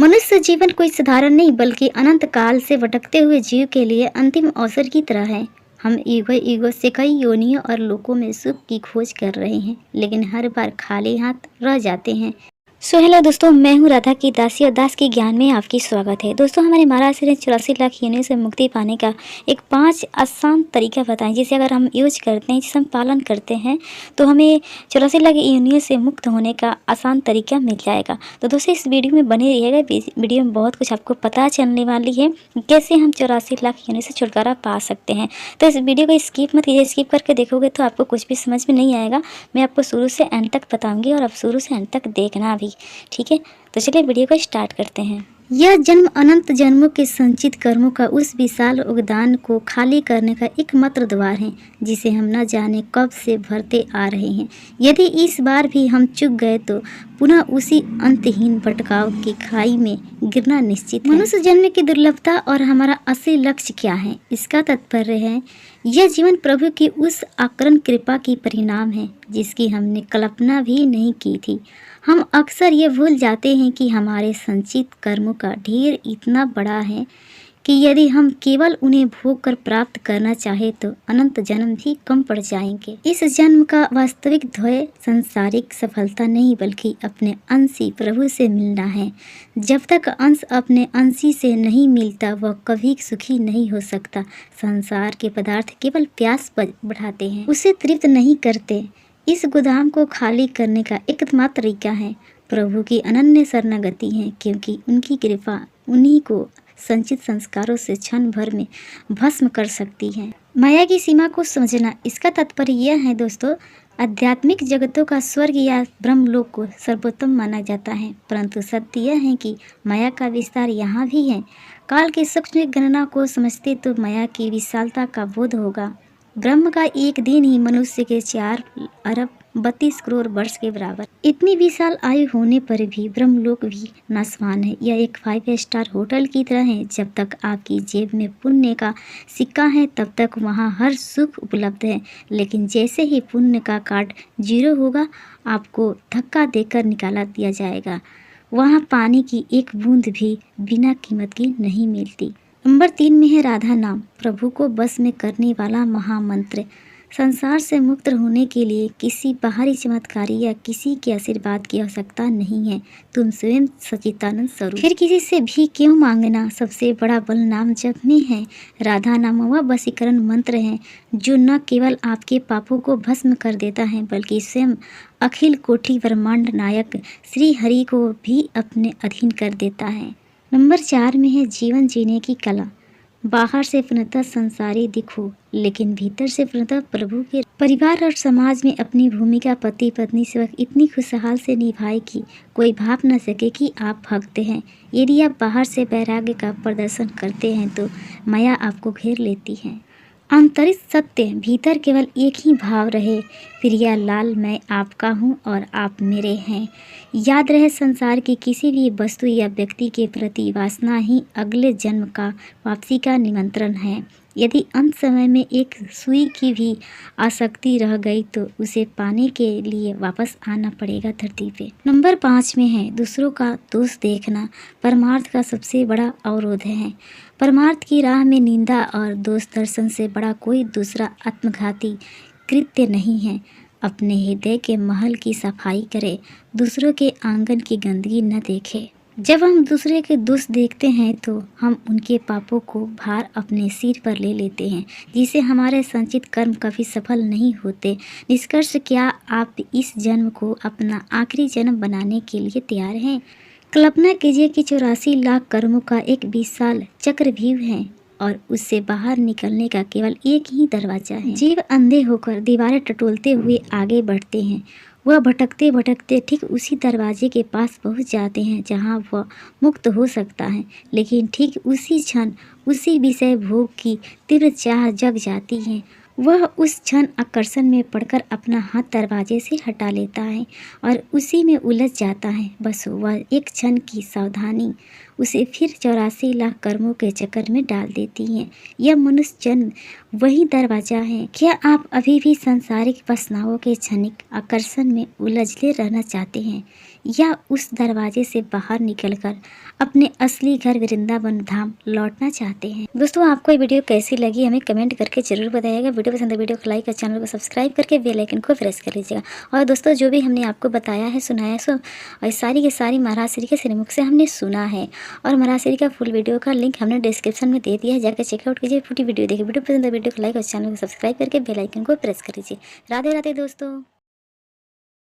मनुष्य जीवन कोई साधारण नहीं बल्कि अनंत काल से भटकते हुए जीव के लिए अंतिम अवसर की तरह है। हम युगों से कई योनियों और लोकों में सुख की खोज कर रहे हैं, लेकिन हर बार खाली हाथ रह जाते हैं। हेलो दोस्तों, मैं हूँ राधा की दासी और दास के ज्ञान में आपकी स्वागत है। दोस्तों, हमारे महाराज श्री ने 84 लाख योनियों से मुक्ति पाने का एक 5 आसान तरीका बताएं, जिसे अगर हम यूज करते हैं, जिसे हम पालन करते हैं, तो हमें 84 लाख योनियों से मुक्त होने का आसान तरीका मिल जाएगा। तो दोस्तों, इस वीडियो में बने रहिएगा। वीडियो में बहुत कुछ आपको पता चलने वाली है, कैसे हम 84 लाख योनियों से छुटकारा पा सकते हैं। तो इस वीडियो को स्किप मत कीजिए। स्किप करके देखोगे तो आपको कुछ भी समझ में नहीं आएगा। मैं आपको शुरू से एंड तक बताऊँगी और आप शुरू से एंड तक देखना भी, ठीक है। तो चलिए वीडियो को स्टार्ट करते हैं। यह जन्म अनंत जन्मों के संचित कर्मों का उस विशाल उद्यान को खाली करने का एकमात्र द्वार है, जिसे हम न जाने कब से भरते आ रहे हैं। यदि इस बार भी हम चूक गए तो पुनः उसी अंतहीन भटकाव की खाई में गिरना निश्चित है। मनुष्य जन्म की दुर्लभता और हमारा असली लक्ष्य क्या है, इसका तात्पर्य है यह जीवन प्रभु की उस आकरण कृपा की परिणाम है जिसकी हमने कल्पना भी नहीं की थी। हम अक्सर ये भूल जाते हैं कि हमारे संचित कर्मों का ढेर इतना बड़ा है कि यदि हम केवल उन्हें भोग कर प्राप्त करना चाहे तो अनंत जन्म भी कम पड़ जाएंगे। इस जन्म का वास्तविक ध्येय सांसारिक सफलता नहीं बल्कि अपने अंशी प्रभु से मिलना है। जब तक अंश अपने अंशी से नहीं मिलता वह कभी सुखी नहीं हो सकता। संसार के पदार्थ केवल प्यास बढ़ाते हैं, उसे तृप्त नहीं करते। इस गोदाम को खाली करने का एकमात्र तरीका है प्रभु की अनन्य शरणागति है, क्योंकि उनकी कृपा उन्हीं को संचित संस्कारों से क्षण भर में भस्म कर सकती है। माया की सीमा को समझना, इसका तात्पर्य यह है दोस्तों, आध्यात्मिक जगतों का स्वर्ग या ब्रह्मलोक को सर्वोत्तम माना जाता है, परंतु सत्य यह है कि माया का विस्तार यहाँ भी है। काल की सूक्ष्म गणना को समझते तो माया की विशालता का बोध होगा। ब्रह्म का एक दिन ही मनुष्य के 4 अरब 32 करोड़ वर्ष के बराबर। इतनी विशाल आयु होने पर भी ब्रह्मलोक भी नासवान है। यह एक 5 स्टार होटल की तरह है। जब तक आपकी जेब में पुण्य का सिक्का है तब तक वहाँ हर सुख उपलब्ध है, लेकिन जैसे ही पुण्य का कार्ड 0 होगा आपको धक्का देकर निकाला दिया जाएगा। वहाँ पानी की एक बूंद भी बिना कीमत की नहीं मिलती। नंबर 3 में है राधा नाम, प्रभु को बस में करने वाला महामंत्र। संसार से मुक्त होने के लिए किसी बाहरी चमत्कारी या किसी के आशीर्वाद की आवश्यकता नहीं है। तुम स्वयं सच्चिदानंद स्वरूप। फिर किसी से भी क्यों मांगना, सबसे बड़ा बल नाम जप में है। राधा नाम वह वशीकरण मंत्र है जो न केवल आपके पापों को भस्म कर देता है बल्कि स्वयं अखिल कोटि ब्रह्मांड नायक श्री हरि को भी अपने अधीन कर देता है। नंबर 4 में है जीवन जीने की कला। बाहर से पूर्णतः संसारी दिखो, लेकिन भीतर से पूर्णतः प्रभु के परिवार और समाज में अपनी भूमिका पति पत्नी सेवक इतनी खुशहाल से निभाए कि कोई भाप न सके कि आप भक्त हैं। यदि आप बाहर से वैराग्य का प्रदर्शन करते हैं तो माया आपको घेर लेती है। आंतरिक सत्य, भीतर केवल एक ही भाव रहे, प्रिया लाल मैं आपका हूँ और आप मेरे हैं। याद रहे, संसार की किसी भी वस्तु या व्यक्ति के प्रति वासना ही अगले जन्म का वापसी का निमंत्रण है। यदि अंत समय में एक सुई की भी आसक्ति रह गई तो उसे पाने के लिए वापस आना पड़ेगा धरती पे। नंबर 5 में है दूसरों का दोष देखना परमार्थ का सबसे बड़ा अवरोध है। परमार्थ की राह में निंदा और दोष दर्शन से बड़ा कोई दूसरा आत्मघाती कृत्य नहीं है। अपने हृदय के महल की सफाई करे, दूसरों के आंगन की गंदगी न देखे। जब हम दूसरे के दोष देखते हैं तो हम उनके पापों को भार अपने सिर पर ले लेते हैं, जिससे हमारे संचित कर्म कभी सफल नहीं होते। निष्कर्ष, क्या आप इस जन्म को अपना आखिरी जन्म बनाने के लिए तैयार हैं? कल्पना कीजिए कि 84 लाख कर्मों का एक विशाल चक्रव्यूह है और उससे बाहर निकलने का केवल एक ही दरवाजा है। जीव अंधे होकर दीवारें टटोलते हुए आगे बढ़ते हैं। वह भटकते भटकते ठीक उसी दरवाजे के पास पहुंच जाते हैं जहां वह मुक्त हो सकता है, लेकिन ठीक उसी क्षण उसी विषय भोग की तीव्र चाह जग जाती है। वह उस क्षण आकर्षण में पड़कर अपना हाथ दरवाजे से हटा लेता है और उसी में उलझ जाता है। बस वह एक क्षण की सावधानी उसे फिर 84 लाख कर्मों के चक्कर में डाल देती है। यह मनुष्य जन्म वही दरवाजा है। क्या आप अभी भी सांसारिक वासनाओं के क्षणिक आकर्षण में उलझे रहना चाहते हैं, या उस दरवाजे से बाहर निकलकर अपने असली घर वृंदावन धाम लौटना चाहते हैं। दोस्तों, आपको ये वीडियो कैसी लगी हमें कमेंट करके जरूर बताइएगा। वीडियो पसंद है वीडियो को लाइक और चैनल को सब्सक्राइब करके बेल आइकन को प्रेस कर लीजिएगा। और दोस्तों, जो भी हमने आपको बताया है, सुनाया है, सो और सारी की सारी महाराज श्री के श्रीमुख से हमने सुना है। और महाराज श्री का फुल वीडियो का लिंक हमने डिस्क्रिप्शन में दे दिया है, जाकर चेकआउट कीजिए, पूरी वीडियो देखिए। वीडियो पसंद है वीडियो को लाइक और चैनल को सब्सक्राइब करके बेल आइकन को प्रेस कर लीजिए। राधे राधे दोस्तों।